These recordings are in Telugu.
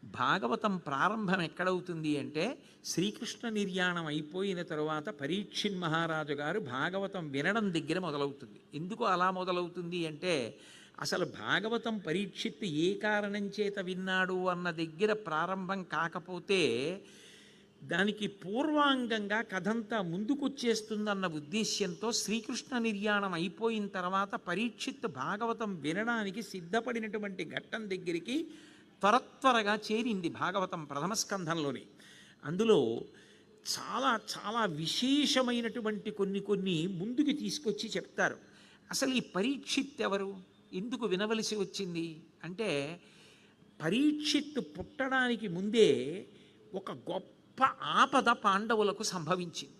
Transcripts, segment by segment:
భాగవతం ప్రారంభం ఎక్కడవుతుంది అంటే శ్రీకృష్ణ నిర్యాణం అయిపోయిన తరువాత పరీక్షిత్ మహారాజు గారు భాగవతం వినడం దగ్గర మొదలవుతుంది. ఎందుకు అలా మొదలవుతుంది అంటే అసలు భాగవతం పరీక్షిత్ ఏ కారణం చేత విన్నాడు అన్న దగ్గర ప్రారంభం కాకపోతే దానికి పూర్వాంగంగా కథంతా ముందుకొచ్చేస్తుందన్న ఉద్దేశ్యంతో శ్రీకృష్ణ నిర్యాణం అయిపోయిన తర్వాత పరీక్షిత్ భాగవతం వినడానికి సిద్ధపడినటువంటి ఘట్టం దగ్గరికి త్వరగా చేరింది భాగవతం ప్రథమ స్కంధంలోని. అందులో చాలా చాలా విశేషమైనటువంటి కొన్ని ముందుకు తీసుకొచ్చి చెప్తారు. అసలు ఈ పరీక్షిత్ ఎవరు, ఎందుకు వినవలసి వచ్చింది అంటే పరీక్షిత్ పుట్టడానికి ముందే ఒక గొప్ప ఆపద పాండవులకు సంభవించింది.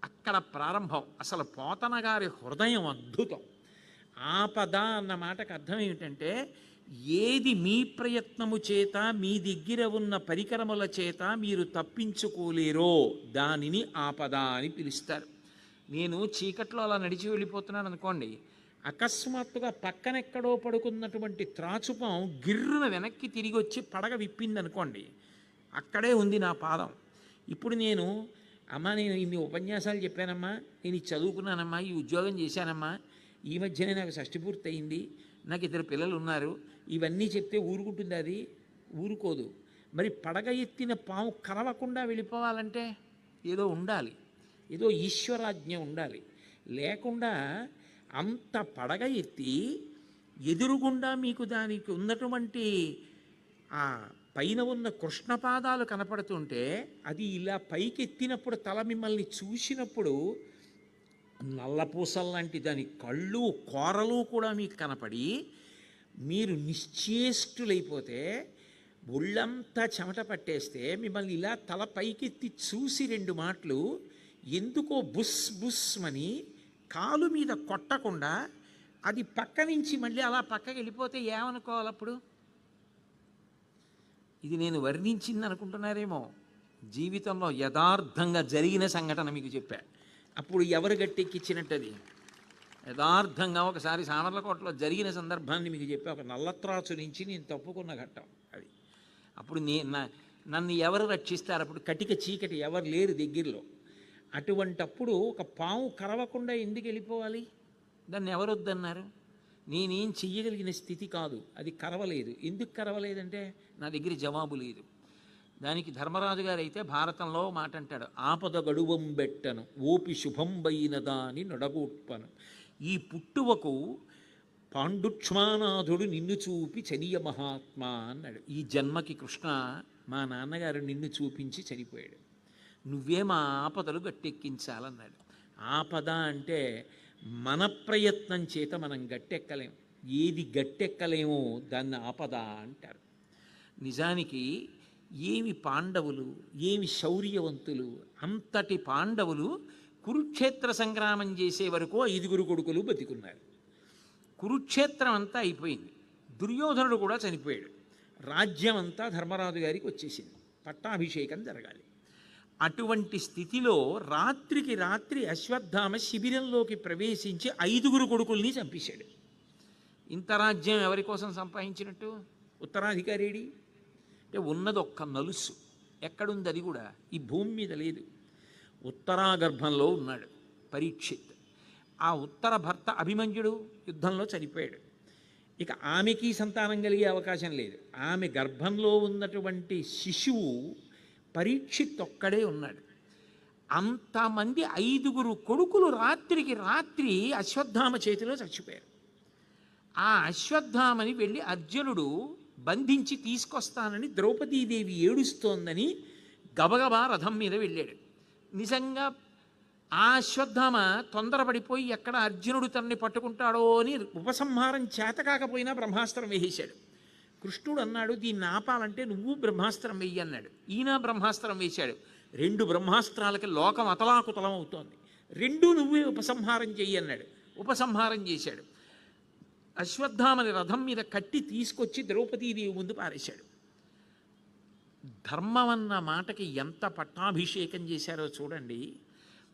అక్కడ ప్రారంభం. అసలు పోతన గారి హృదయం అద్భుతం. ఆపద అన్న మాటకు అర్థం ఏమిటంటే ఏది మీ ప్రయత్నము చేత మీ దగ్గర ఉన్న పరికరముల చేత మీరు తప్పించుకోలేరో దానిని ఆపద అని పిలుస్తారు. నేను చీకట్లో అలా నడిచి వెళ్ళిపోతున్నాను అనుకోండి, అకస్మాత్తుగా పక్కనెక్కడో పడుకున్నటువంటి త్రాచుపం గిర్రున వెనక్కి తిరిగి వచ్చి పడగ విప్పింది అనుకోండి, అక్కడే ఉంది నా పాదం. ఇప్పుడు నేను నేను ఇన్ని ఉపన్యాసాలు చెప్పానమ్మా, నేను ఇది చదువుకున్నానమ్మా, ఈ ఉద్యోగం చేశానమ్మా, ఈ మధ్యనే నాకు షష్టి పూర్తి అయింది, నాకు ఇద్దరు పిల్లలు ఉన్నారు, ఇవన్నీ చెప్తే ఊరుకుంటుంది? అది ఊరుకోదు. మరి పడగ ఎత్తిన పాము కరవకుండా వెళ్ళిపోవాలంటే ఏదో ఉండాలి, ఏదో ఈశ్వరాజ్ఞ ఉండాలి. లేకుండా అంత పడగ ఎత్తి ఎదురుగుండా మీకు దానికి ఉన్నటువంటి ఆ పైన ఉన్న కృష్ణపాదాలు కనపడుతుంటే అది ఇలా పైకెత్తినప్పుడు తల మిమ్మల్ని చూసినప్పుడు నల్లపూసల్లాంటి దాని కళ్ళు కోరలు కూడా మీకు కనపడి మీరు నిశ్చేష్టులైపోతే ఒళ్ళంతా చెమట పట్టేస్తే మిమ్మల్ని ఇలా తల పైకెత్తి చూసి రెండు మాటలు ఎందుకో బుస్ బుస్ అని కాలు మీద కొట్టకుండా అది పక్క నుంచి మళ్ళీ అలా పక్కకి వెళ్ళిపోతే ఏమనుకోవాలి అప్పుడు? ఇది నేను వర్ణించింది అనుకుంటున్నారేమో, జీవితంలో యథార్థంగా జరిగిన సంఘటన మీకు చెప్పా. అప్పుడు ఎవరు గట్టెక్కిచ్చినట్టది యథార్థంగా ఒకసారి సామర్లకోటలో జరిగిన సందర్భాన్ని మీకు చెప్పా. ఒక నల్లత్రాచు నుంచి నేను తప్పుకున్న ఘట్టం అది. అప్పుడు నన్ను ఎవరు రక్షిస్తారు? అప్పుడు కటిక చీకటి, ఎవరు లేరు దగ్గరలో. అటువంటప్పుడు ఒక పాము కరవకుండా ఎందుకు వెళ్ళిపోవాలి? దాన్ని ఎవరు వద్దన్నారు? నేనేం చెయ్యగలిగిన స్థితి కాదు, అది కరవలేదు. ఎందుకు కరవలేదంటే నా దగ్గర జవాబు లేదు. దానికి ధర్మరాజు గారు అయితే భారతంలో మాట అంటాడు, ఆపద గడువం బెట్టను ఓపి శుభంబైనదా అని నొడగొట్పను. ఈ పుట్టువకు పాండుక్ష్మానాథుడు నిన్ను చూపి చనియ మహాత్మా అన్నాడు. ఈ జన్మకి కృష్ణ మా నాన్నగారు నిన్ను చూపించి చనిపోయాడు, నువ్వే మా ఆపదలు గట్టెక్కించాలన్నాడు. ఆపద అంటే మన ప్రయత్నం చేత మనం గట్టెక్కలేం. ఏది గట్టెక్కలేమో దాన్ని ఆపద అంటారు. నిజానికి ఏమి పాండవులు, ఏమి శౌర్యవంతులు! అంతటి పాండవులు కురుక్షేత్ర సంగ్రామం చేసే వరకు 5 కొడుకులు బతికున్నారు. కురుక్షేత్రం అంతా అయిపోయింది, దుర్యోధనుడు కూడా చనిపోయాడు, రాజ్యం అంతా ధర్మరాజు గారికి వచ్చేసింది, పట్టాభిషేకం జరగాలి. అటువంటి స్థితిలో రాత్రికి రాత్రి అశ్వత్థామ శిబిరంలోకి ప్రవేశించి 5 కొడుకుల్ని చంపేశాడు. ఇంత రాజ్యం ఎవరి కోసం సంపాదించినట్టు? ఉత్తరాధికారేడి అంటే ఉన్నది ఒక్క నలుసు. ఎక్కడుంది? అది కూడా ఈ భూమి మీద లేదు. ఉత్తరాగర్భంలో ఉన్నాడు పరీక్షిత్. ఆ ఉత్తర భర్త అభిమన్యుడు యుద్ధంలో చనిపోయాడు. ఇక ఆమెకి సంతానం కలిగే అవకాశం లేదు. ఆమె గర్భంలో ఉన్నటువంటి శిశువు పరీక్షిత్ ఒక్కడే ఉన్నాడు. అంతమంది 5 కొడుకులు రాత్రికి రాత్రి అశ్వత్థామ చేతిలో చచ్చిపోయారు. ఆ అశ్వత్థామని వెళ్ళి అర్జునుడు బంధించి తీసుకొస్తానని ద్రౌపదీదేవి ఏడుస్తోందని గబగబా రథం మీద వెళ్ళాడు. నిజంగా ఆ అశ్వత్థామ తొందరపడిపోయి ఎక్కడ అర్జునుడు తనని పట్టుకుంటాడో అని ఉపసంహారం చేత కాకపోయినా బ్రహ్మాస్త్రం వేసేశాడు. కృష్ణుడు అన్నాడు, దీన్ని ఆపాలంటే నువ్వు బ్రహ్మాస్త్రం వెయ్యి అన్నాడు. ఈయన బ్రహ్మాస్త్రం వేశాడు. 2 బ్రహ్మాస్త్రాలకి లోకం అతలాకుతలం అవుతోంది. 2 నువ్వే ఉపసంహారం చెయ్యి అన్నాడు. ఉపసంహారం చేశాడు. అశ్వత్థామని రథం మీద కట్టి తీసుకొచ్చి ద్రౌపదీదేవి ముందు పారేశాడు. ధర్మం అన్న మాటకి ఎంత పట్టాభిషేకం చేశారో చూడండి.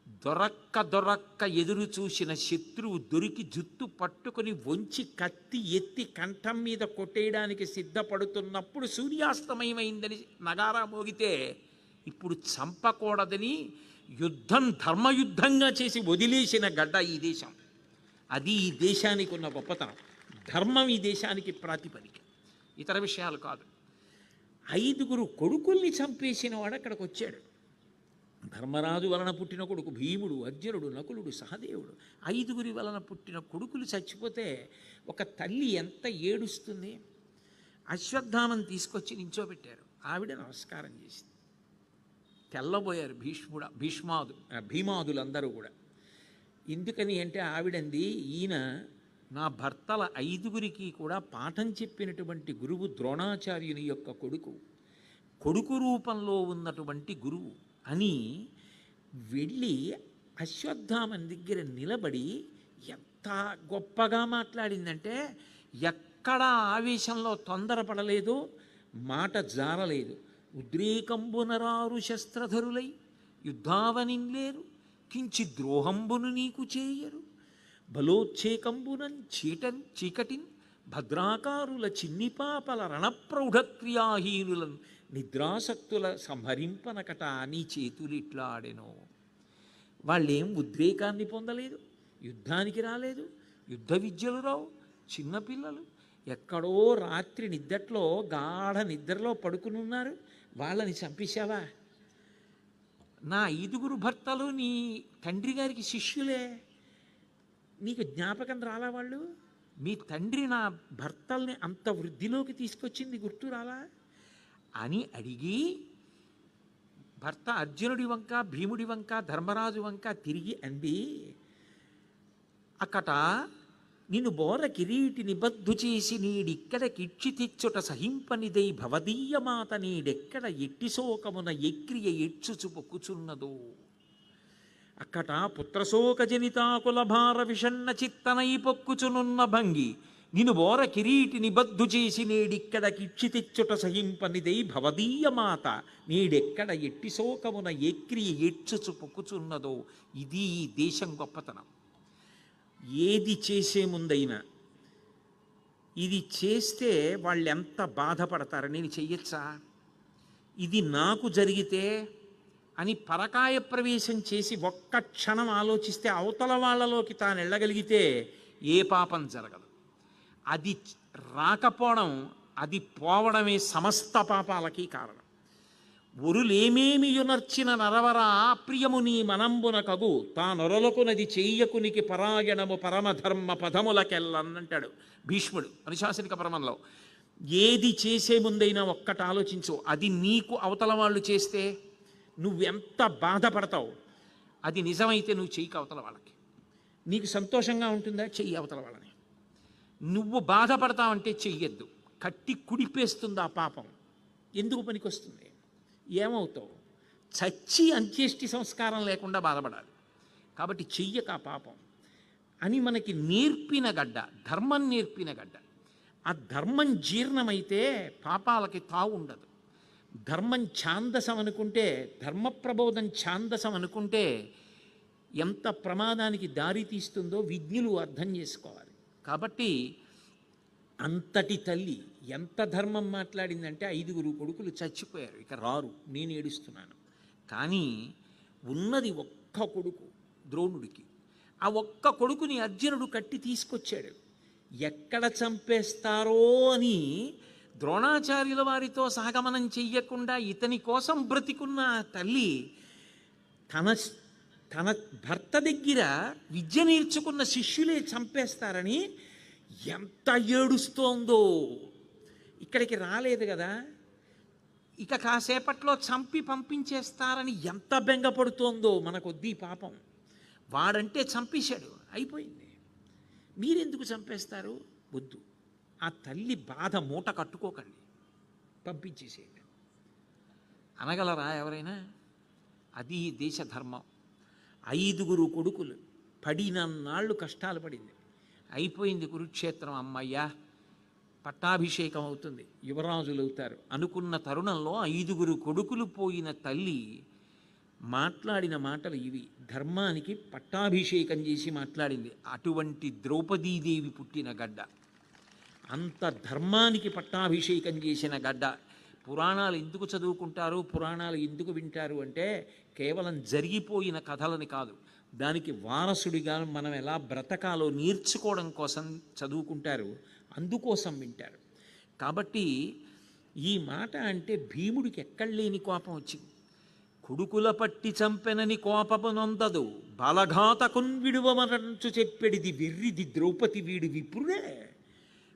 దొరక్క ఎదురు చూసిన శత్రువు దొరికి జుత్తు పట్టుకుని వంచి కత్తి ఎత్తి కంఠం మీద కొట్టేయడానికి సిద్ధపడుతున్నప్పుడు సూర్యాస్తమయమైందని నగారా మోగితే ఇప్పుడు చంపకూడదని ధర్మయుద్ధంగా చేసి వదిలేసిన గడ్డ ఈ దేశం. అది ఈ దేశానికి ఉన్న గొప్పతనం. ధర్మం ఈ దేశానికి ప్రాతిపదిక, ఇతర విషయాలు కాదు. 5 కొడుకుల్ని చంపేసిన వాడు అక్కడికి వచ్చాడు. ధర్మరాజు వలన పుట్టిన కొడుకు భీముడు, అర్జునుడు, నకులుడు, సహదేవుడు. 5 వలన పుట్టిన కొడుకులు చచ్చిపోతే ఒక తల్లి ఎంత ఏడుస్తుంది. అశ్వత్థామం తీసుకొచ్చి నించోబెట్టారు. ఆవిడ నమస్కారం చేసింది. తెల్లబోయారు భీమాదులందరూ కూడా. ఎందుకని అంటే ఆవిడంది, ఈయన నా భర్తల 5 కూడా పాఠం చెప్పినటువంటి గురువు ద్రోణాచార్యుని యొక్క కొడుకు రూపంలో ఉన్నటువంటి గురువు అని వెళ్ళి అశ్వత్థామని దగ్గర నిలబడి ఎంత గొప్పగా మాట్లాడిందంటే, ఎక్కడ ఆవేశంలో తొందరపడలేదు, మాట జారలేదు. ఉద్రేకంబునరారు శస్త్రధరులై యుద్ధావనింలేరు, కించి ద్రోహంబును నీకు చేయరు, బలోచ్చేకంబునం చీకటిన్ భద్రాకారుల చిన్నిపాపల రణప్రౌఢక్రియాహీనులను నిద్రాసక్తుల సంహరింపనకట నీ చేతులిట్లా ఆడెనో. వాళ్ళేం ఉద్రేకాన్ని పొందలేదు, యుద్ధానికి రాలేదు, యుద్ధ విద్యలు రావు. చిన్నపిల్లలు ఎక్కడో రాత్రి నిద్దట్లో గాఢ నిద్రలో పడుకుని ఉన్నారు, వాళ్ళని చంపేశావా? నా 5 భర్తలు నీ తండ్రి గారికి శిష్యులే, నీకు జ్ఞాపకం రాలా? వాళ్ళు మీ తండ్రి నా భర్తల్ని అంత వృద్ధిలోకి తీసుకొచ్చింది గుర్తు రాలా అని అడిగి, భర్త అర్జునుడి వంక, భీముడి వంక, ధర్మరాజు వంక తిరిగి అంది, అక్కట నిన్ను బోర కిరీటి నిబద్ధు చేసి నీడిక్కడ కిచ్చి తెచ్చుట సహింపనిదై భవదీయమాత నీడెక్కడ ఎట్టి శోకమున ఎక్రియ ఎచ్చుచు పొక్కుచున్నదో. అక్కట పుత్రశోక జనితాకుల భార విషన్న చిత్తనై పొక్కుచునున్న భంగి నిన్ను బోర కిరీటి నిబద్ధు చేసి నేడిక్కడ కిచ్చి తెచ్చుట సహింపనిదై భవదీయమాత నీడెక్కడ ఎట్టి శోకమున ఎక్రియ ఎచ్చుచు పొక్కుచున్నదో. ఇది ఈ దేశం గొప్పతనం. ఏది చేసే ముందైనా ఇది చేస్తే వాళ్ళు ఎంత బాధపడతారు, నేను చెయ్యొచ్చా, ఇది నాకు జరిగితే అని పరకాయ ప్రవేశం చేసి ఒక్క క్షణం ఆలోచిస్తే అవతల వాళ్ళలోకి తాను వెళ్ళగలిగితే ఏ పాపం జరగదు. అది రాకపోవడం, అది పోవడమే సమస్త పాపాలకి కారణం. ఒరులేమేమి యునర్చిన నరవరా ప్రియము నీ మనంబున కగు తానొరలకునది చెయ్యకునికి పరాయణము పరమధర్మ పదములకెళ్ళనంటాడు భీష్ముడు అనుశాసనిక పరమంలో. ఏది చేసే ముందైనా ఒక్కటి ఆలోచించు, అది నీకు అవతల వాళ్ళు చేస్తే నువ్వెంత బాధపడతావు. అది నిజమైతే నువ్వు చెయ్యి అవతల వాళ్ళకి, నీకు సంతోషంగా ఉంటుందా, చెయ్యి అవతల వాళ్ళని. నువ్వు బాధపడతావంటే చెయ్యొద్దు, కట్టి కుడిపేస్తుంది ఆ పాపం. ఎందుకు పనికొస్తుంది? ఏమవుతావు? చచ్చి అంత్యేష్టి సంస్కారం లేకుండా బాధపడాలి. కాబట్టి చెయ్యక ఆ పాపం అని మనకి నేర్పిన గడ్డ, ధర్మం నేర్పిన గడ్డ. ఆ ధర్మం జీర్ణమైతే పాపాలకి తావు ఉండదు. ధర్మం ఛాందసం అనుకుంటే, ధర్మ ప్రబోధం ఛాందసం అనుకుంటే ఎంత ప్రమాదానికి దారి తీస్తుందో విజ్ఞులు అర్థం చేసుకోవాలి. కాబట్టి అంతటి తల్లి ఎంత ధర్మం మాట్లాడిందంటే 5 కొడుకులు చచ్చిపోయారు, ఇక రారు, నేను ఏడుస్తున్నాను. కానీ ఉన్నది ఒక్క కొడుకు ద్రోణుడికి. ఆ ఒక్క కొడుకుని అర్జునుడు కట్టి తీసుకొచ్చాడు. ఎక్కడ చంపేస్తారో అని ద్రోణాచార్యుల వారితో సహగమనం చెయ్యకుండా ఇతని కోసం బ్రతికున్న తల్లి తన భర్త దగ్గర విద్య నేర్చుకున్న శిష్యులే చంపేస్తారని ఎంత ఏడుస్తోందో. ఇక్కడికి రాలేదు కదా, ఇక కాసేపట్లో చంపి పంపించేస్తారని ఎంత బెంగపడుతోందో. మనకొద్దీ పాపం, వాడంటే చంపేశాడు, అయిపోయింది. మీరెందుకు చంపేస్తారు? వద్దు. ఆ తల్లి బాధ మూట కట్టుకోకండి, పంపించేసేయండి. అనగలరా ఎవరైనా? అది దేశ ధర్మం. 5 కొడుకులు పడినన్నాళ్ళు కష్టాలు పడింది. అయిపోయింది కురుక్షేత్రం, అమ్మయ్యా పట్టాభిషేకం అవుతుంది, యువరాజులు అవుతారు అనుకున్న తరుణంలో 5 కొడుకులు పోయిన తల్లి మాట్లాడిన మాటలు ఇవి. ధర్మానికి పట్టాభిషేకం చేసి మాట్లాడింది. అటువంటి ద్రౌపదీదేవి పుట్టిన గడ్డ, అంత ధర్మానికి పట్టాభిషేకం చేసిన గడ్డ. పురాణాలు ఎందుకు చదువుకుంటారు, పురాణాలు ఎందుకు వింటారు అంటే కేవలం జరిగిపోయిన కథలని కాదు, దానికి వారసుడిగా మనం ఎలా బ్రతకాలో నేర్చుకోవడం కోసం చదువుకుంటారు, అందుకోసం వింటారు. కాబట్టి ఈ మాట అంటే భీముడికి ఎక్కడలేని కోపం వచ్చింది. కొడుకుల పట్టి చంపెనని కోపము నొందదు, బలఘాతకున్ విడువమనంచు చెప్పెడిది వెర్రిది ద్రౌపది వీడు విప్రుడే.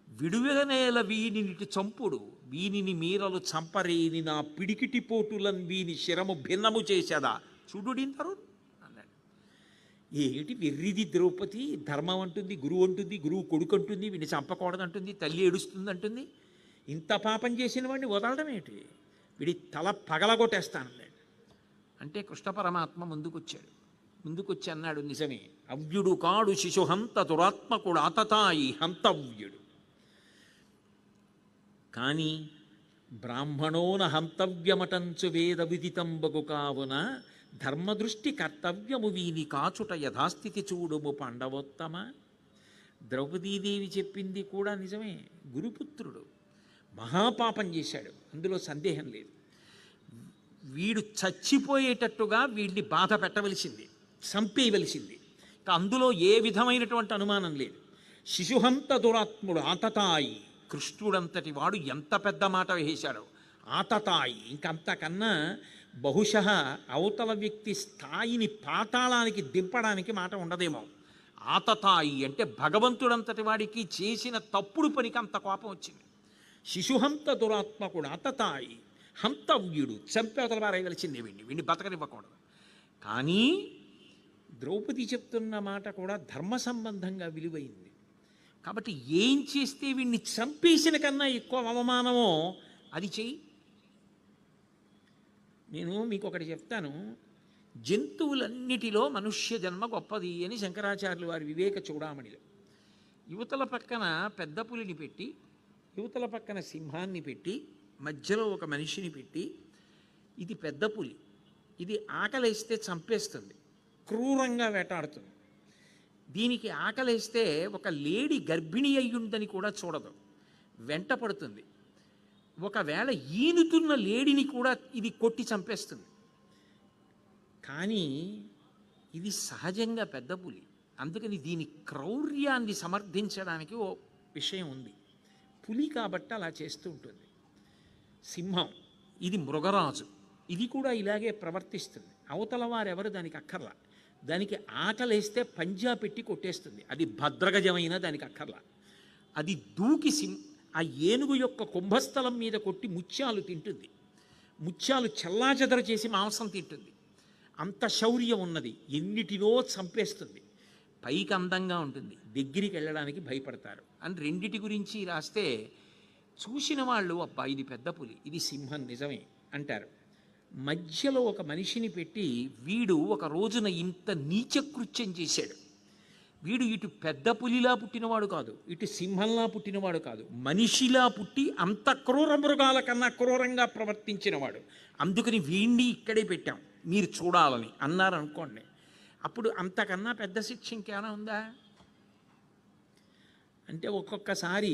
విడువనేల వీనిటి చంపుడు, వీనిని మీరలు చంపరేని నా పిడికిటి పోటులన్ వీని శిరము భిన్నము చేసేదా చూడుడింటారు అన్నాడు. ఏమిటి వెర్రిది ద్రౌపది, ధర్మం అంటుంది, గురువు అంటుంది, గురువు కొడుకు అంటుంది, వీడిని చంపకూడదంటుంది, తల్లి ఏడుస్తుంది అంటుంది. ఇంత పాపం చేసిన వాడిని వదలడం ఏంటి, వీడి తల పగలగొట్టేస్తానన్నాడు. అంటే కృష్ణ పరమాత్మ ముందుకొచ్చాడు. ముందుకొచ్చి అన్నాడు, నిజమే, అవ్యుడు కాడు శిశు హంత దురాత్మకుడు ఆతతాయి హంతవ్యుడు. కానీ బ్రాహ్మణోన హంతవ్యమటంచు వేద విదితంబగు కావున ధర్మదృష్టి కర్తవ్యము వీని కాచుట యథాస్థితి చూడుము పాండవోత్తమ. ద్రౌపదీదేవి చెప్పింది కూడా నిజమే. గురుపుత్రుడు మహాపాపం చేశాడు, అందులో సందేహం లేదు. వీడు చచ్చిపోయేటట్టుగా వీడిని బాధ పెట్టవలసింది, చంపేయవలసింది. అందులో ఏ విధమైనటువంటి అనుమానం లేదు. శిశుహంత దురాత్ముడు ఆతతాయి, కృష్ణుడంతటి వాడు ఎంత పెద్ద మాట వేశాడు, ఆతతాయి. ఇంకంతకన్నా బహుశः అవతల వ్యక్తి స్థాయిని పాతాళానికి దింపడానికి మాట ఉండదేమో. ఆతతాయి అంటే భగవంతుడంతటి వాడికి చేసిన తప్పుడు పనికి అంత కోపం వచ్చింది. శిశుహంత దురాత్మకుడు ఆతతాయి హంతవ్యుడు, చంపేతల పారేయవలసిందే, వీడిని బతకనివ్వకూడదు. కానీ ద్రౌపది చెప్తున్న మాట కూడా ధర్మ సంబంధంగా విలువైంది. కాబట్టి ఏం చేస్తే వీడిని చంపేసిన కన్నా ఎక్కువ అవమానమో అది చెయ్యి. నేను మీకు ఒకటి చెప్తాను, జంతువులన్నిటిలో మనుష్య జన్మ గొప్పది అని శంకరాచార్యులు వారి వివేక చూడామణిలో యువతల పక్కన పెద్ద పులిని పెట్టి, యువతల పక్కన సింహాన్ని పెట్టి, మధ్యలో ఒక మనిషిని పెట్టి, ఇది పెద్ద పులి, ఇది ఆకలేస్తే చంపేస్తుంది, క్రూరంగా వేటాడుతుంది. దీనికి ఆకలేస్తే ఒక లేడీ గర్భిణి అయ్యుందని కూడా చూడదు, వెంట పడుతుంది. ఒకవేళ ఈనుతున్న లేడీని కూడా ఇది కొట్టి చంపేస్తుంది. కానీ ఇది సహజంగా పెద్ద పులి, అందుకని దీని క్రౌర్యాన్ని సమర్థించడానికి ఓ విషయం ఉంది. పులి కాబట్టి అలా చేస్తూ ఉంటుంది. సింహం ఇది మృగరాజు, ఇది కూడా ఇలాగే ప్రవర్తిస్తుంది. అవతల వారెవరు దానికి అక్కర్లా, దానికి ఆకలేస్తే పంజా పెట్టి కొట్టేస్తుంది, అది భద్రగజమైన దానికి అక్కర్లా. అది దూకి ఆ ఏనుగు యొక్క కుంభస్థలం మీద కొట్టి ముత్యాలు తింటుంది, ముత్యాలు చెల్లాచెదర చేసి మాంసం తింటుంది. అంత శౌర్యం ఉన్నది, ఎన్నిటినో చంపేస్తుంది. పైకి అందంగా ఉంటుంది, దగ్గరికి వెళ్ళడానికి భయపడతారు అని రెండిటి గురించి రాస్తే చూసిన వాళ్ళు అబ్బా ఇది పెద్ద పులి, ఇది సింహం నిజమే అంటారు. మధ్యలో ఒక మనిషిని పెట్టి వీడు ఒక రోజున ఇంత నీచకృత్యం చేశాడు. వీడు ఇటు పెద్ద పులిలా పుట్టినవాడు కాదు, ఇటు సింహంలా పుట్టినవాడు కాదు, మనిషిలా పుట్టి అంత క్రూర మృగాల కన్నా క్రూరంగా ప్రవర్తించినవాడు. అందుకని వీణ్ణి ఇక్కడే పెట్టాం మీరు చూడాలని అన్నారనుకోండి, అప్పుడు అంతకన్నా పెద్ద శిక్ష ఇంకేమైనా ఉందా? అంటే ఒక్కొక్కసారి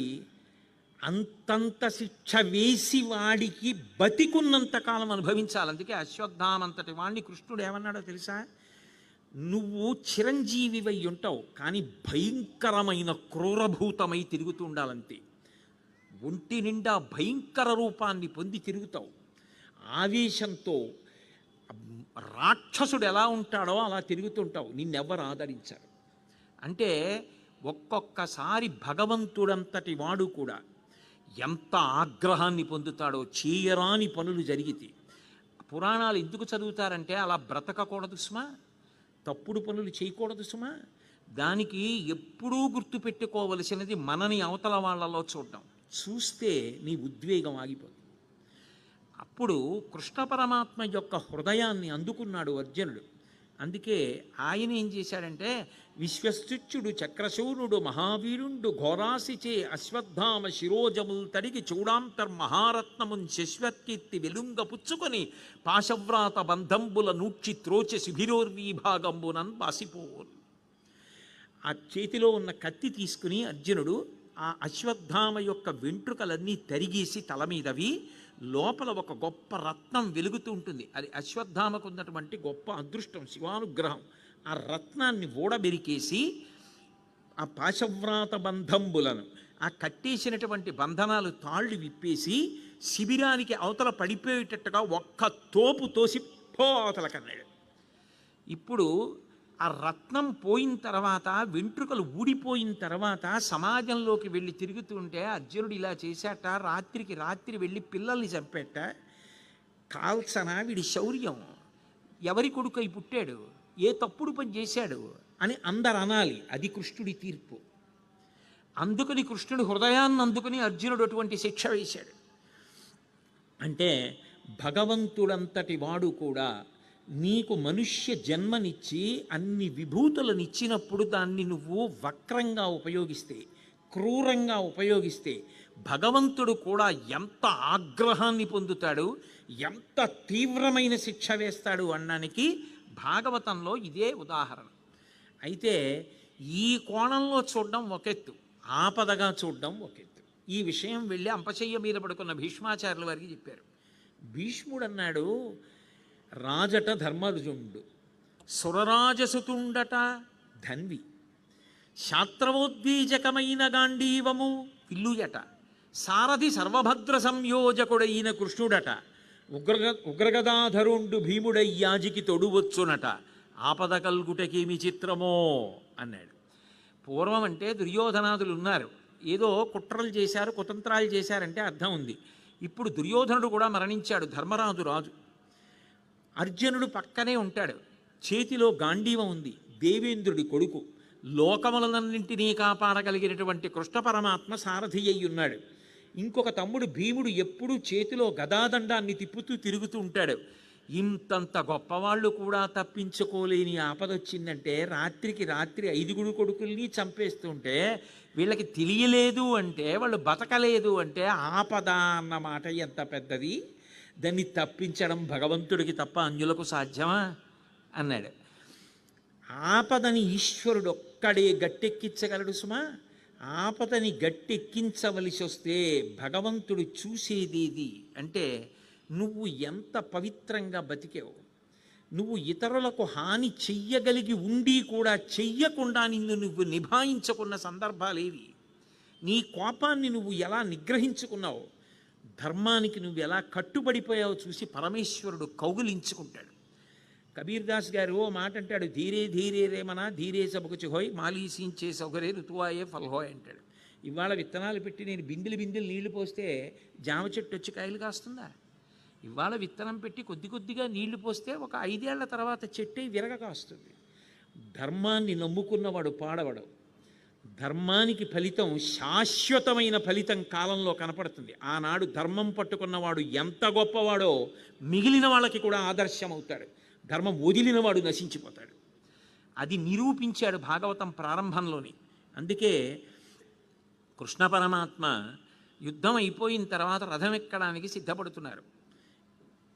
అంతంత శిక్ష వేసి వాడికి బతికున్నంతకాలం అనుభవించాలి. అందుకే అశ్వత్థామంతటి వాడిని కృష్ణుడు ఏమన్నాడో తెలుసా? నువ్వు చిరంజీవివై ఉంటావు, కానీ భయంకరమైన క్రూరభూతమై తిరుగుతూ ఉండాలంతే. ఒంటి నిండా భయంకర రూపాన్ని పొంది తిరుగుతావు, ఆవేశంతో రాక్షసుడు ఎలా ఉంటాడో అలా తిరుగుతుంటావు, నిన్నెవ్వరు ఆదరించారు. అంటే ఒక్కొక్కసారి భగవంతుడంతటి వాడు కూడా ఎంత ఆగ్రహాన్ని పొందుతాడో చేయరాని పనులు జరిగితే. పురాణాలు ఎందుకు చదువుతారంటే అలా బ్రతకకూడదు సుమా, తప్పుడు పనులు చేయకూడదు సుమా. దానికి ఎప్పుడూ గుర్తుపెట్టుకోవలసినది మనని అవతల వాళ్ళలో చూడడం. చూస్తే నీ ఉద్వేగం ఆగిపోతుంది. అప్పుడు కృష్ణ పరమాత్మ యొక్క హృదయాన్ని అందుకున్నాడు అర్జునుడు. అందుకే ఆయన ఏం చేశాడంటే విశ్వస్తుచ్యుడు చక్రశూరుడు మహావీరుండు ఘోరాసిచే అశ్వత్థామ శిరోజముల్ తడిగి చూడాంతర్మహారత్నమున్ శశ్వత్కీర్తి వెలుంగ పుచ్చుకొని పాశవ్రాత బంధంబుల నూక్షి త్రోచె శిబిరోర్వీభాగంబునన్ బాసిపోల్. ఆ చేతిలో ఉన్న కత్తి తీసుకుని అర్జునుడు ఆ అశ్వత్థామ యొక్క వెంట్రుకలన్నీ తరిగేసి తల మీదవి లోపల ఒక గొప్ప రత్నం వెలుగుతూ ఉంటుంది. అది అశ్వత్థామకు ఉన్నటువంటి గొప్ప అదృష్టం, శివానుగ్రహం. ఆ రత్నాన్ని ఊడబెరికేసి ఆ పాశవ్రాత బంధంబులను, ఆ కట్టేసినటువంటి బంధనాలు తాళ్ళు విప్పేసి శిబిరానికి అవతల పడిపోయేటట్టుగా ఒక్క తోపు తోసి అవతల కన్నాడు. ఇప్పుడు ఆ రత్నం పోయిన తర్వాత, వెంట్రుకలు ఊడిపోయిన తర్వాత సమాజంలోకి వెళ్ళి తిరుగుతుంటే అర్జునుడు ఇలా చేశాట, రాత్రికి రాత్రి వెళ్ళి పిల్లల్ని చంపేట. కాల్సన వీడి శౌర్యం, ఎవరి కొడుకై పుట్టాడు, ఏ తప్పుడు పని చేశాడు అని అందరు అనాలి. అది కృష్ణుడి తీర్పు. అందుకని కృష్ణుడి హృదయాన్ని అందుకుని అర్జునుడు అటువంటి శిక్ష వేశాడు. అంటే భగవంతుడంతటి వాడు కూడా నీకు మనుష్య జన్మనిచ్చి అన్ని విభూతులనిచ్చినప్పుడు దాన్ని నువ్వు వక్రంగా ఉపయోగిస్తే, క్రూరంగా ఉపయోగిస్తే భగవంతుడు కూడా ఎంత ఆగ్రహాన్ని పొందుతాడు, ఎంత తీవ్రమైన శిక్ష వేస్తాడు అనడానికి భాగవతంలో ఇదే ఉదాహరణ. అయితే ఈ కోణంలో చూడడం ఒకెత్తు, ఆపదగా చూడడం ఒకెత్తు. ఈ విషయం వెళ్ళి అంపశయ్య మీద పడుకున్న భీష్మాచార్యుల వారికి చెప్పారు. భీష్ముడు అన్నాడు, రాజట ధర్మజుండు, సురరాజసుతుండట ధన్వి, శాస్త్రవోద్వీజకమైన గాంధీవము విల్లుయట, సారథి సర్వభద్ర సంయోజకుడైన కృష్ణుడట, ఉగ్రగదాధరుండు భీముడయ్యాజికి తొడువచ్చునట, ఆపద కల్గుటకేమి చిత్రమో అన్నాడు. పూర్వం అంటే దుర్యోధనాదులు ఉన్నారు, ఏదో కుట్రలు చేశారు, కుతంత్రాలు చేశారంటే అర్థం ఉంది. ఇప్పుడు దుర్యోధనుడు కూడా మరణించాడు, ధర్మరాజు రాజు. అర్జునుడు పక్కనే ఉంటాడు, చేతిలో గాంధీవం ఉంది, దేవేంద్రుడి కొడుకు, లోకములన్నింటినీ కాపాడగలిగినటువంటి కృష్ణ పరమాత్మ సారథి అయి ఉన్నాడు. ఇంకొక తమ్ముడు భీముడు ఎప్పుడూ చేతిలో గదాదండాన్ని తిప్పుతూ తిరుగుతూ ఉంటాడు. ఇంతంత గొప్పవాళ్ళు కూడా తప్పించుకోలేని ఆపదొచ్చిందంటే, రాత్రికి రాత్రి 5 కొడుకుల్ని చంపేస్తుంటే వీళ్ళకి తెలియలేదు అంటే, వాళ్ళు బతకలేదు అంటే ఆపద అన్న మాట ఎంత పెద్దది, దాన్ని తప్పించడం భగవంతుడికి తప్ప అన్యులకు సాధ్యమా అన్నాడు. ఆపదని ఈశ్వరుడు ఒక్కడే గట్టెక్కించగలడు సుమా. ఆపదని గట్టెక్కించవలసి వస్తే భగవంతుడు చూసేదేది అంటే నువ్వు ఎంత పవిత్రంగా బతికావు, నువ్వు ఇతరులకు హాని చెయ్యగలిగి ఉండి కూడా చెయ్యకుండా నిన్ను నువ్వు నిభాయించుకున్న సందర్భాలేవి, నీ కోపాన్ని నువ్వు ఎలా నిగ్రహించుకున్నావు, ధర్మానికి నువ్వు ఎలా కట్టుబడిపోయావో చూసి పరమేశ్వరుడు కౌగులించుకుంటాడు. కబీర్ దాస్ గారు ఓ మాట అంటాడు, ధీరే ధీరే రేమనా ధీరే సబకుచి హోయ్ మాలీసించే సౌకర్య ఋతువాయే ఫల్హోయ్ అంటాడు. ఇవాళ విత్తనాలు పెట్టి నేను బిందెలు నీళ్లు పోస్తే జామ చెట్టు వచ్చి కాయలు కాస్తుందా? ఇవాళ విత్తనం పెట్టి కొద్ది కొద్దిగా నీళ్లు పోస్తే ఒక 5 ఏళ్ల తర్వాత చెట్టే విరగ కాస్తుంది. ధర్మాన్ని నమ్ముకున్నవాడు పాడవడు. ధర్మానికి ఫలితం శాశ్వతమైన ఫలితం కాలంలో కనపడుతుంది. ఆనాడు ధర్మం పట్టుకున్నవాడు ఎంత గొప్పవాడో మిగిలిన వాళ్ళకి కూడా ఆదర్శం అవుతాడు. ధర్మం వదిలినవాడు నశించిపోతాడు. అది నిరూపించాడు భాగవతం ప్రారంభంలోని. అందుకే కృష్ణ పరమాత్మ యుద్ధం అయిపోయిన తర్వాత రథం ఎక్కడానికి సిద్ధపడుతున్నారు.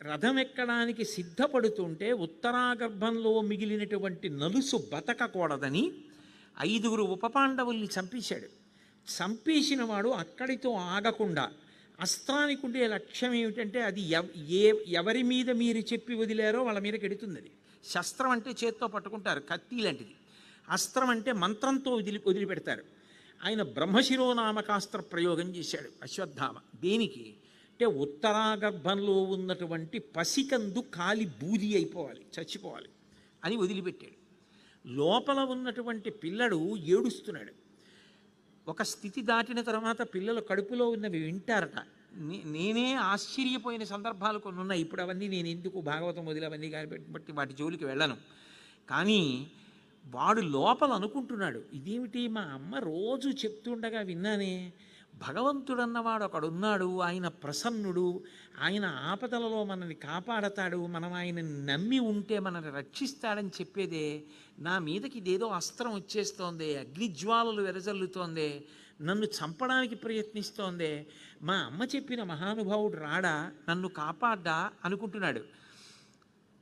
రథం ఎక్కడానికి సిద్ధపడుతుంటే ఉత్తరాగర్భంలో మిగిలినటువంటి నలుసు బతకకూడదని 5 ఉపపాండవుల్ని చంపేశాడు. చంపేసిన వాడు అక్కడితో ఆగకుండా అస్త్రానికి ఉండే లక్ష్యం ఏమిటంటే అది ఎవరి మీద మీరు చెప్పి వదిలారో వాళ్ళ మీదకి ఎడుతుంది. అది శస్త్రం అంటే చేత్తో పట్టుకుంటారు, కత్తి లాంటిది. అస్త్రం అంటే మంత్రంతో వదిలిపెడతారు. ఆయన బ్రహ్మశిరోనామకాస్త్ర ప్రయోగం చేశాడు అశ్వత్థామ. దేనికి అంటే ఉత్తరాగర్భంలో ఉన్నటువంటి పసికందు కాలి బూది అయిపోవాలి, చచ్చిపోవాలి అని వదిలిపెట్టాడు. లోపల ఉన్నటువంటి పిల్లడు ఏడుస్తున్నాడు. ఒక స్థితి దాటిన తర్వాత పిల్లలు కడుపులో ఉన్నవి వింటారట. నేనే ఆశ్చర్యపోయిన సందర్భాలు కొన్ని ఉన్నాయి. ఇప్పుడు అవన్నీ నేను ఎందుకు భాగవతం వదిలి అవన్నీ కాబట్టి వాటి జోలికి వెళ్ళను. కానీ వాడు లోపల అనుకుంటున్నాడు, ఇదేమిటి మా అమ్మ రోజు చెప్తుండగా విన్నానే, భగవంతుడన్నవాడు ఒకడున్నాడు, ఆయన ప్రసన్నుడు, ఆయన ఆపదలలో మనల్ని కాపాడతాడు, మనం ఆయనని నమ్మి ఉంటే మనల్ని రక్షిస్తాడని చెప్పేదే. నా మీదకి ఇదేదో అస్త్రం వచ్చేస్తోంది, అగ్నిజ్వాలలు వెరజల్లుతోంది, నన్ను చంపడానికి ప్రయత్నిస్తోంది, మా అమ్మ చెప్పిన మహానుభావుడు రాడా, నన్ను కాపాడ్డా అనుకుంటున్నాడు.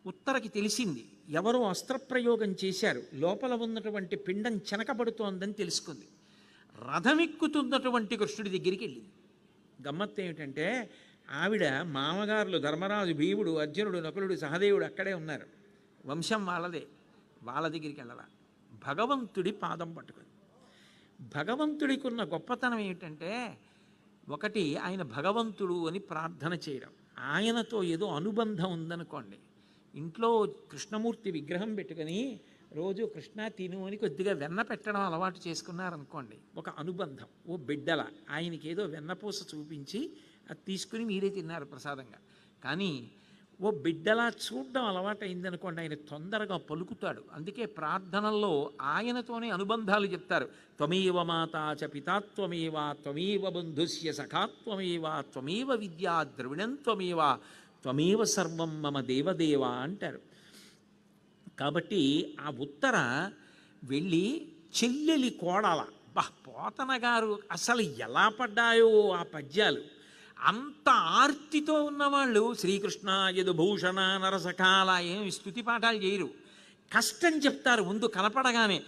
ఉత్తరకి తెలిసింది, ఎవరో అస్త్రప్రయోగం చేశారు, లోపల ఉన్నటువంటి పిండం చెనకబడుతోందని తెలుసుకుంది. రథమెక్కుతున్నటువంటి కృష్ణుడి దగ్గరికి వెళ్ళింది. గమ్మత్తు ఏమిటంటే, ఆవిడ మామగారులు ధర్మరాజు, భీముడు, అర్జునుడు, నకులుడు, సహదేవుడు అక్కడే ఉన్నారు, వంశం వాళ్ళదే. వాళ్ళ దగ్గరికి వెళ్ళాల, భగవంతుడి పాదం పట్టుకుంది. భగవంతుడికి ఉన్న గొప్పతనం ఏమిటంటే, ఒకటి ఆయన భగవంతుడు అని ప్రార్థన చేయడం, ఆయనతో ఏదో అనుబంధం ఉందనుకోండి. ఇంట్లో కృష్ణమూర్తి విగ్రహం పెట్టుకొని రోజు కృష్ణ తిను అని కొద్దిగా వెన్న పెట్టడం అలవాటు చేసుకున్నారనుకోండి, ఒక అనుబంధం. ఓ బిడ్డల ఆయనకి ఏదో వెన్నపూస చూపించి అది తీసుకుని మీరే తిన్నారు ప్రసాదంగా. కానీ ఓ బిడ్డలా చూడడం అలవాటు అయిందనుకోండి, ఆయన తొందరగా పలుకుతాడు. అందుకే ప్రార్థనల్లో ఆయనతోనే అనుబంధాలు చెప్తారు. త్వమేవ మాతా చ పితా త్వమేవ, త్వమేవ బంధుస్య సఖాత్వమేవ, త్వమేవ విద్యా ద్రవిణం త్వమేవ, త్వమేవ సర్వం మమ దేవదేవ అంటారు. కాబట్టి ఆ ఉత్తర వెళ్ళి చెల్లెలి కోడల, పోతన గారు అసలు ఎలా పడ్డాయో ఆ పద్యాలు. అంత ఆర్తితో ఉన్నవాళ్ళు శ్రీకృష్ణ యదుభూషణ నరసకాల ఏమి స్తుతి పాఠాలు చేయరు, కష్టం చెప్తారు ముందు కనపడగానే.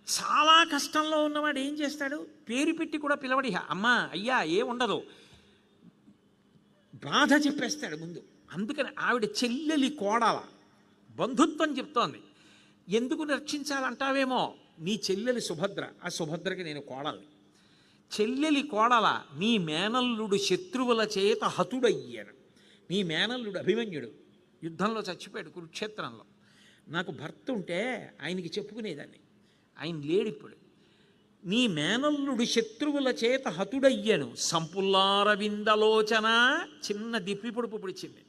చాలా కష్టంలో ఉన్నవాడు ఏం చేస్తాడు, పేరు పెట్టి కూడా పిలవడి, అమ్మా అయ్యా ఉండదు, బాధ చెప్పేస్తాడు ముందు. అందుకని ఆవిడ చెల్లెలి కోడల బంధుత్వం చెప్తోంది. ఎందుకు రక్షించాలంటావేమో, నీ చెల్లెలి సుభద్ర, ఆ సుభద్రకి నేను కోడల్ని. చెల్లెలి కోడల, నీ మేనల్లుడు శత్రువుల చేత హతుడయ్యాడు. నీ మేనల్లుడు అభిమన్యుడు యుద్ధంలో చచ్చిపోయాడు కురుక్షేత్రంలో. నాకు భర్త ఉంటే ఆయనకి చెప్పుకునేదాన్ని, ఆయన లేడిప్పుడు. నీ మేనల్లుడు శత్రువుల చేత హతుడయ్యను, సంపుల్లారవిందలోచన, చిన్న దిప్పి పొడుపు పొడిచింది.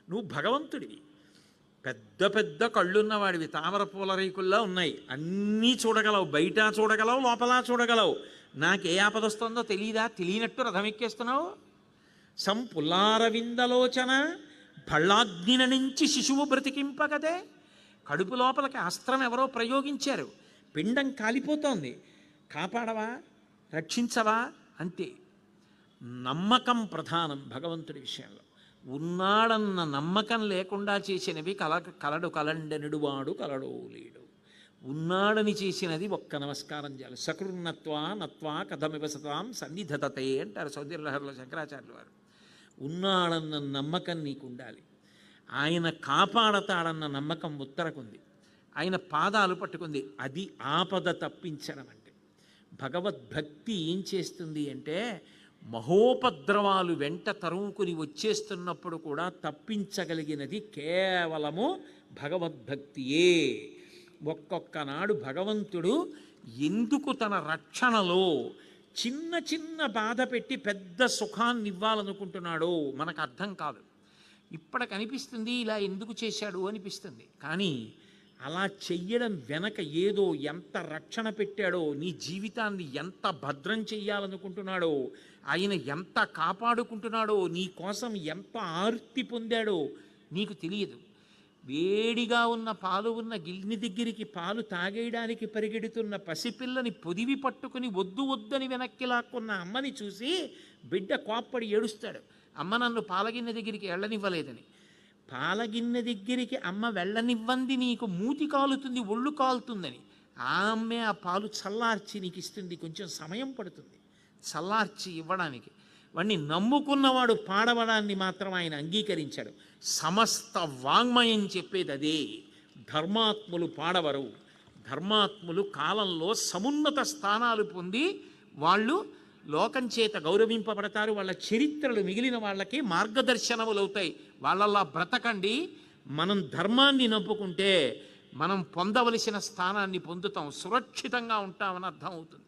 నువ్వు భగవంతుడివి, పెద్ద పెద్ద కళ్ళున్నవాడివి, తామర పూల రేకుల్లా ఉన్నాయి, అన్నీ చూడగలవు, బయట చూడగలవు, లోపల చూడగలవు. నాకే ఆపదొస్తుందో తెలియదా, తెలియనట్టు రథం ఎక్కేస్తున్నావు. సంపుల్లారవిందలోచన, భళ్ళాగ్నిన నుంచి శిశువు బ్రతికింపగదే. కడుపు లోపలికి అస్త్రం ఎవరో ప్రయోగించారు, పిండం కాలిపోతోంది, కాపాడవా, రక్షించవా? అంతే. నమ్మకం ప్రధానం భగవంతుడి విషయంలో. ఉన్నాడన్న నమ్మకం లేకుండా చేసినవి కలడు కలండనుడు వాడు కలడో లేడు. ఉన్నాడని చేసినది ఒక్క నమస్కారం చాలు. సకృన్నత్వా నత్వా కథమివ సతాం సన్నిధతతే అంటారు సౌందర్యలహరిలో శంకరాచార్యుల వారు. ఉన్నాడన్న నమ్మకం నీకు ఉండాలి, ఆయన కాపాడతాడన్న నమ్మకం ఉత్తరకుంది, ఆయన పాదాలు పట్టుకుంది. అది ఆపద తప్పించడం అంటే. భగవద్భక్తి ఏం చేస్తుంది అంటే, మహోపద్రవాలు వెంట తరుముకుని వచ్చేస్తున్నప్పుడు కూడా తప్పించగలిగినది కేవలము భగవద్భక్తియే. ఒక్కొక్క నాడు భగవంతుడు ఎందుకు తన రక్షణలో చిన్న చిన్న బాధ పెట్టి పెద్ద సుఖాన్ని ఇవ్వాలనుకుంటున్నాడో మనకు అర్థం కాదు. ఇప్పటికి అనిపిస్తుంది ఇలా ఎందుకు చేశాడు అనిపిస్తుంది. కానీ అలా చెయ్యడం వెనక ఏదో ఎంత రక్షణ పెట్టాడో, నీ జీవితాన్ని ఎంత భద్రం చెయ్యాలనుకుంటున్నాడో, ఆయన ఎంత కాపాడుకుంటున్నాడో, నీ కోసం ఎంత ఆర్తి పొందాడో నీకు తెలియదు. వేడిగా ఉన్న పాలు ఉన్న గిన్నె దగ్గరికి పాలు తాగేయడానికి పరిగెడుతున్న పసిపిల్లని పొదివి పట్టుకుని వద్దు వద్దని వెనక్కి లాక్కున్న అమ్మని చూసి బిడ్డ కోప్పడి ఏడుస్తాడు, అమ్మ నన్ను పాలగిన్నె దగ్గరికి వెళ్ళనివ్వలేదని. పాలగిన్నె దగ్గరికి అమ్మ వెళ్ళనివ్వంది నీకు మూతి కాలుతుంది, ఒళ్ళు కాలుతుందని. ఆ అమ్మే ఆ పాలు చల్లార్చి నీకు ఇస్తుంది. కొంచెం సమయం పడుతుంది చల్లార్చి ఇవ్వడానికి. వాడిని నమ్ముకున్నవాడు పాడవడాన్ని మాత్రం ఆయన అంగీకరించాడు. సమస్త వాంగ్మయం చెప్పేది అదే. ధర్మాత్ములు పాడవరు. ధర్మాత్ములు కాలంలో సమున్నత స్థానాలు పొంది వాళ్ళు లోకం చేత గౌరవింపబడతారు. వాళ్ళ చరిత్రలు మిగిలిన వాళ్ళకి మార్గదర్శనములు అవుతాయి. వాళ్ళలా బ్రతకండి. మనం ధర్మాన్ని నమ్ముకుంటే మనం పొందవలసిన స్థానాన్ని పొందుతాం, సురక్షితంగా ఉంటామని అర్థం అవుతుంది.